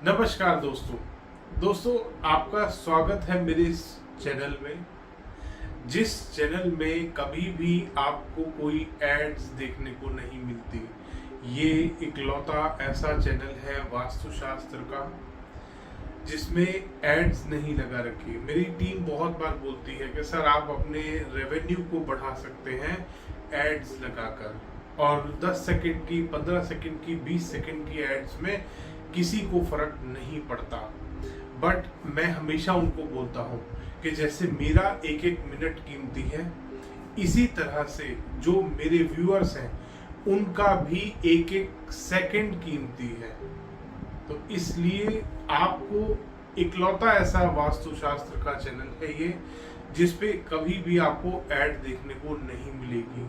नमस्कार दोस्तों आपका स्वागत है मेरे इस चैनल में। जिस चैनल में कभी भी आपको कोई एड्स देखने को नहीं मिलती। ये इकलौता ऐसा चैनल है वास्तुशास्त्र का जिसमें एड्स नहीं लगा रखी। मेरी टीम बहुत बार बोलती है कि सर आप अपने रेवेन्यू को बढ़ा सकते हैं एड्स लगाकर, और 10 सेकंड की, 15 सेकंड की, 20 सेकंड की एड्स में किसी को फर्क नहीं पड़ता। बट मैं हमेशा उनको बोलता हूँ कि जैसे मेरा एक एक मिनट कीमती है, इसी तरह से जो मेरे व्यूअर्स हैं उनका भी एक एक सेकंड कीमती है। तो इसलिए आपको इकलौता ऐसा वास्तुशास्त्र का चैनल है ये जिसपे कभी भी आपको ऐड देखने को नहीं मिलेगी।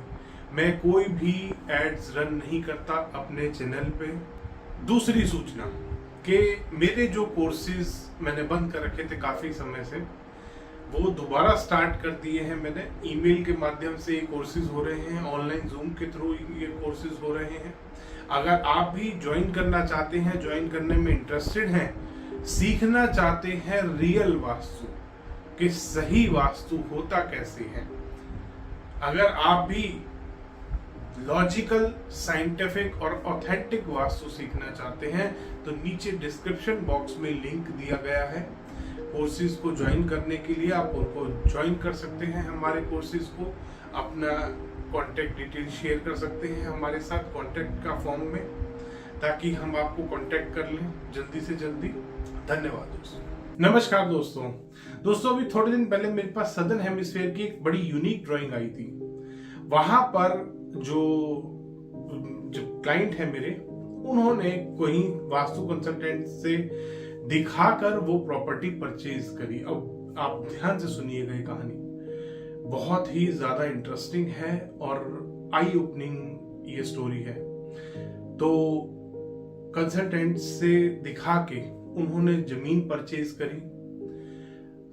मैं कोई भी एड्स रन नहीं करता अपने चैनल पे। दूसरी सूचना कि मेरे जो कोर्सेज मैंने बंद कर रखे थे काफ़ी समय से, वो दोबारा स्टार्ट कर दिए हैं मैंने। ईमेल के माध्यम से ये कोर्सेज हो रहे हैं, ऑनलाइन जूम के थ्रू ये कोर्सेज हो रहे हैं। अगर आप भी ज्वाइन करना चाहते हैं, ज्वाइन करने में इंटरेस्टेड हैं, सीखना चाहते हैं रियल वास्तु कि सही वास्तु होता कैसे है, अगर आप भी लॉजिकल, साइंटिफिक और ऑथेंटिक वास्तु सीखना चाहते हैं तो नीचे डिस्क्रिप्शन बॉक्स में लिंक दिया गया है। कोर्सेज को ज्वाइन करने के लिए आप उनको ज्वाइन कर सकते हैं। हमारे कोर्सेज को अपना कॉन्टेक्ट डिटेल शेयर कर सकते हैं हमारे साथ कॉन्टेक्ट का फॉर्म में, ताकि हम आपको कॉन्टेक्ट कर लें जल्दी से जल्दी। धन्यवाद दोस्तों। नमस्कार दोस्तों अभी थोड़े दिन पहले मेरे पास सदर्न हेमिस्फीयर की एक बड़ी यूनिक ड्राइंग आई थी। वहां पर जो क्लाइंट है मेरे, उन्होंने कोई वास्तु कंसल्टेंट से दिखाकर वो प्रॉपर्टी परचेज करी। अब आप ध्यान से सुनिएगा, ये कहानी बहुत ही ज्यादा इंटरेस्टिंग है और आई ओपनिंग ये स्टोरी है। तो कंसल्टेंट से दिखा के उन्होंने जमीन परचेज करी।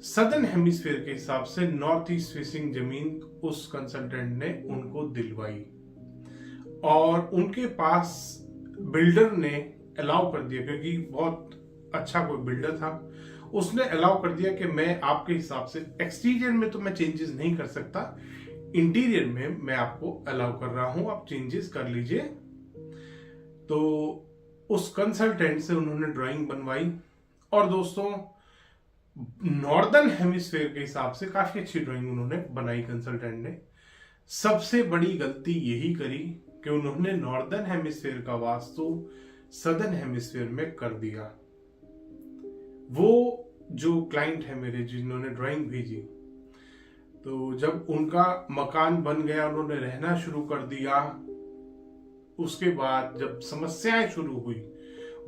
सदर्न हेमिस्फीयर के हिसाब से नॉर्थ ईस्ट फेसिंग जमीन उस कंसल्टेंट ने उनको दिलवाई, और उनके पास बिल्डर ने अलाउ कर दिया, क्योंकि बहुत अच्छा कोई बिल्डर था, उसने अलाउ कर दिया कि मैं आपके हिसाब से एक्सटीरियर में तो मैं चेंजेस नहीं कर सकता, इंटीरियर में मैं आपको अलाउ कर रहा हूं, आप चेंजेस कर लीजिए। तो उस कंसल्टेंट से उन्होंने ड्राइंग बनवाई, और दोस्तों नॉर्दर्न हेमिस्फीयर के हिसाब से काफी अच्छी ड्राइंग उन्होंने बनाई कंसल्टेंट ने। सबसे बड़ी गलती यही करी कि उन्होंने नॉर्दर्न हेमिस्फीयर का वास्तु सदर्न हेमिस्फीयर में कर दिया। वो जो क्लाइंट है मेरे, जिन्होंने ड्राइंग भेजी, तो जब उनका मकान बन गया, उन्होंने रहना शुरू कर दिया, उसके बाद जब समस्याएं शुरू हुई,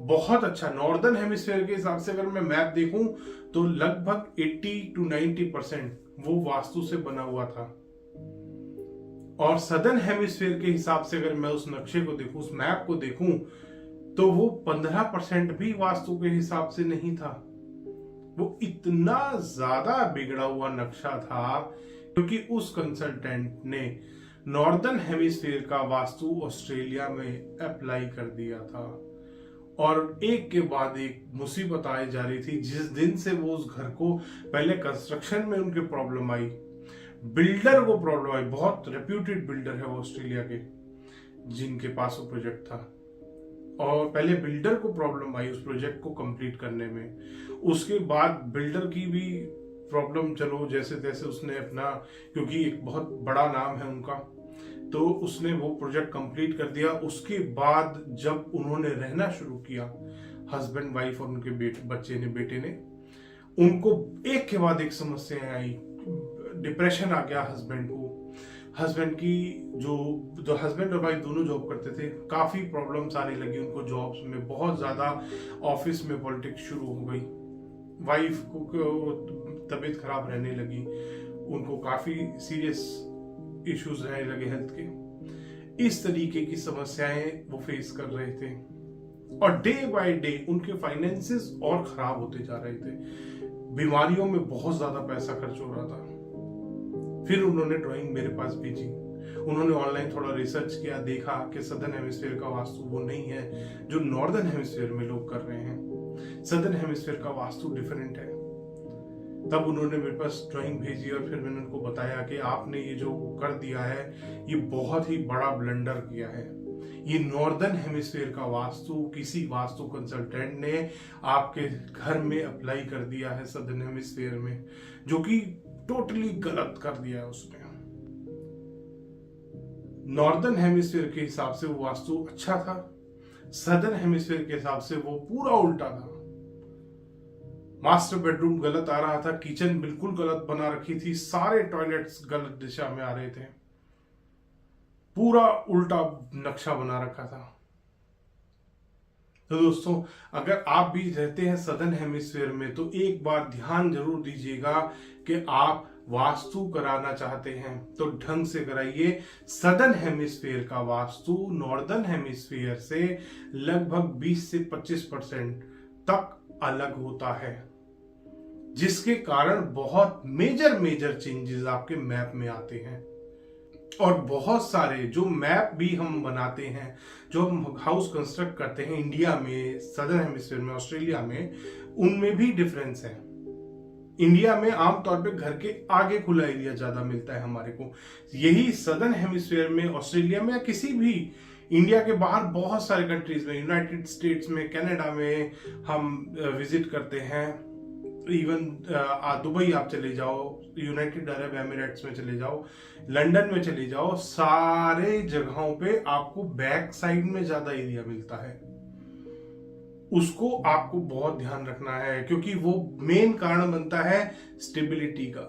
बहुत अच्छा नॉर्दर्न हेमिस्फीयर के हिसाब से अगर मैं मैप देखूं तो लगभग 80 to 90% वो वास्तु से बना हुआ था, और सदर्न हेमिस्फीयर के हिसाब से अगर मैं उस नक्शे को देखूं, उस मैप को देखूं, तो वो 15% भी वास्तु के हिसाब से नहीं था। वो इतना ज्यादा बिगड़ा हुआ नक्शा था क्योंकि उस कंसल्टेंट ने नॉर्दर्न हेमिस्फीयर का वास्तु ऑस्ट्रेलिया में अप्लाई कर दिया था, और एक के बाद एक मुसीबत आई जा रही थी। जिस दिन से वो उस घर को, पहले कंस्ट्रक्शन में उनके प्रॉब्लम आई, बिल्डर को प्रॉब्लम आई, बहुत रेप्यूटेड बिल्डर है वो ऑस्ट्रेलिया के जिनके पास वो प्रोजेक्ट था, और पहले बिल्डर को प्रॉब्लम आई उस प्रोजेक्ट को कंप्लीट करने में। उसके बाद बिल्डर की भी प्रॉब्लम, चलो जैसे तैसे उसने अपना, क्योंकि एक बहुत बड़ा नाम है उनका, तो उसने वो प्रोजेक्ट कंप्लीट कर दिया। उसके बाद जब उन्होंने रहना शुरू किया, हस्बैंड वाइफ और उनके बेटे ने, उनको एक के बाद एक समस्याएं आई। डिप्रेशन आ गया हस्बैंड को, हस्बैंड की जो हस्बैंड और वाइफ दोनों जॉब करते थे, काफी प्रॉब्लम्स आने लगी उनको जॉब्स में, बहुत ज्यादा ऑफिस में पॉलिटिक्स शुरू हो गई, वाइफ को तबीयत खराब रहने लगी, उनको काफी सीरियस इश्यूज रहने लगे हेल्थ के। इस तरीके की समस्याएं वो फेस कर रहे थे, और डे बाय डे उनके फाइनेंसेस और खराब होते जा रहे थे, बीमारियों में बहुत ज्यादा पैसा खर्च हो रहा था। फिर उन्होंने ड्राइंग मेरे पास भेजी, उन्होंने ऑनलाइन थोड़ा रिसर्च किया, देखा कि सदर्न हेमिस्फीयर का वास्तु वो नहीं है जो नॉर्दर्न हेमिस्फीयर में लोग कर रहे हैं। सदर्न हेमिस्फीयर का वास्तु डिफरेंट है। तब उन्होंने मेरे पास ड्राइंग भेजी और फिर मैंने उनको बताया कि आपने ये जो कर दिया है ये बहुत ही बड़ा ब्लंडर किया है। ये नॉर्दर्न हेमिस्फीयर का वास्तु किसी वास्तु कंसल्टेंट ने आपके घर में अप्लाई कर दिया है सदर्न हेमिस्फीयर में, जो कि टोटली गलत कर दिया है उसने। नॉर्दर्न हेमिस्फीयर के हिसाब से वो वास्तु अच्छा था, सदर्न हेमिस्फीयर के हिसाब से वो पूरा उल्टा था। मास्टर बेडरूम गलत आ रहा था, किचन बिल्कुल गलत बना रखी थी, सारे टॉयलेट्स गलत दिशा में आ रहे थे, पूरा उल्टा नक्शा बना रखा था। तो दोस्तों, अगर आप भी रहते हैं सदर्न हेमिस्फीयर में तो एक बार ध्यान जरूर दीजिएगा कि आप वास्तु कराना चाहते हैं तो ढंग से कराइए। सदर्न हेमिस्फीयर का वास्तु नॉर्दर्न हेमिस्फीयर से लगभग 20 से 25% तक अलग होता है, जिसके कारण बहुत मेजर चेंजेस आपके मैप में आते हैं। और बहुत सारे जो मैप भी हम बनाते हैं, जो हम हाउस कंस्ट्रक्ट करते हैं इंडिया में, सदर्न हेमिस्फीयर में, ऑस्ट्रेलिया में, उनमें भी डिफरेंस है। इंडिया में आमतौर पे घर के आगे खुला एरिया ज्यादा मिलता है हमारे को, यही सदर्न हेमिस्फीयर में, ऑस्ट्रेलिया में या किसी भी इंडिया के बाहर बहुत सारे कंट्रीज में, यूनाइटेड स्टेट्स में, कनाडा में हम विजिट करते हैं। इवन दुबई आप चले जाओ, यूनाइटेड अरब एमिरेट्स में चले जाओ, लंदन में चले जाओ, सारे जगहों पे आपको बैक साइड में ज्यादा एरिया मिलता है। उसको आपको बहुत ध्यान रखना है, क्योंकि वो मेन कारण बनता है स्टेबिलिटी का।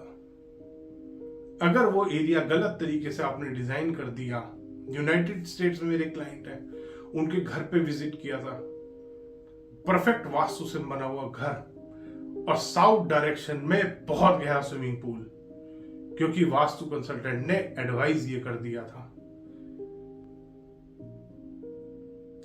अगर वो एरिया गलत तरीके से आपने डिजाइन कर दिया, यूनाइटेड स्टेट्स में मेरे क्लाइंट है, उनके घर पे विजिट किया था, परफेक्ट वास्तु से बना हुआ घर और साउथ डायरेक्शन में बहुत गहरा स्विमिंग पूल, क्योंकि वास्तु कंसल्टेंट ने एडवाइस ये कर दिया था।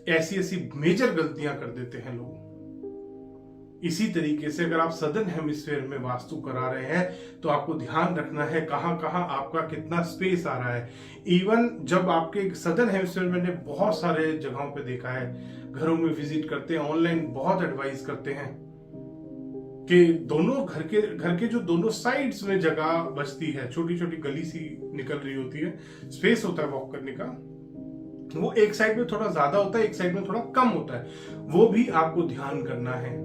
ऐसी मेजर गलतियां कर देते हैं लोग। इसी तरीके से अगर आप सदर्न हेमिस्फीयर में वास्तु करा रहे हैं तो आपको ध्यान रखना है कहां कहां आपका कितना स्पेस आ रहा है। इवन जब आपके सदर्न हेमिस्फीयर में, मैंने बहुत सारे जगहों पे देखा है, घरों में विजिट करते हैं, ऑनलाइन बहुत एडवाइस करते हैं कि दोनों घर के जो दोनों साइड्स में जगह बचती है, छोटी छोटी गली सी निकल रही होती है, स्पेस होता है वॉक करने का, वो एक साइड में थोड़ा ज्यादा होता है, एक साइड में थोड़ा कम होता है, वो भी आपको ध्यान करना है।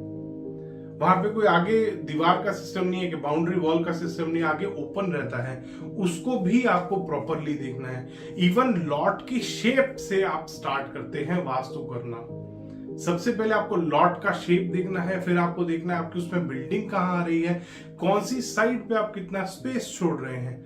वहां पे कोई आगे दीवार का सिस्टम नहीं है कि बाउंड्री वॉल का सिस्टम नहीं, आगे ओपन रहता है, उसको भी आपको प्रॉपरली देखना है। इवन लॉट की शेप से आप स्टार्ट करते हैं वास्तु करना। सबसे पहले आपको लॉट का शेप देखना है, फिर आपको देखना है आपकी उसमें बिल्डिंग कहाँ आ रही है, कौन सी साइड पे आप कितना स्पेस छोड़ रहे हैं,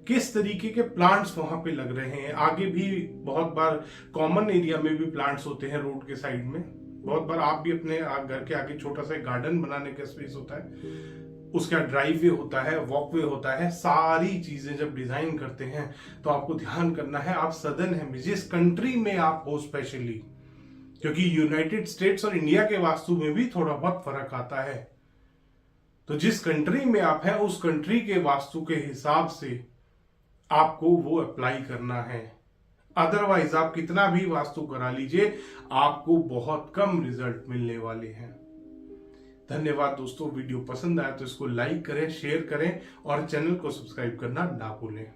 किस तरीके के प्लांट्स वहां पे लग रहे हैं। आगे भी बहुत बार कॉमन एरिया में भी प्लांट्स होते हैं रोड के साइड में, बहुत बार आप भी अपने घर के आगे छोटा सा गार्डन बनाने का स्पेस होता है, उसका ड्राइववे होता है, वॉकवे होता है। सारी चीजें जब डिजाइन करते हैं तो आपको ध्यान करना है आप सदर्न है जिस कंट्री में आप हो, स्पेशली क्योंकि यूनाइटेड स्टेट्स और इंडिया के वास्तु में भी थोड़ा बहुत फर्क आता है, तो जिस कंट्री में आप हैं उस कंट्री के वास्तु के हिसाब से आपको वो अप्लाई करना है। अदरवाइज आप कितना भी वास्तु करा लीजिए, आपको बहुत कम रिजल्ट मिलने वाले हैं। धन्यवाद दोस्तों, वीडियो पसंद आया तो इसको लाइक करें, शेयर करें और चैनल को सब्सक्राइब करना ना भूलें।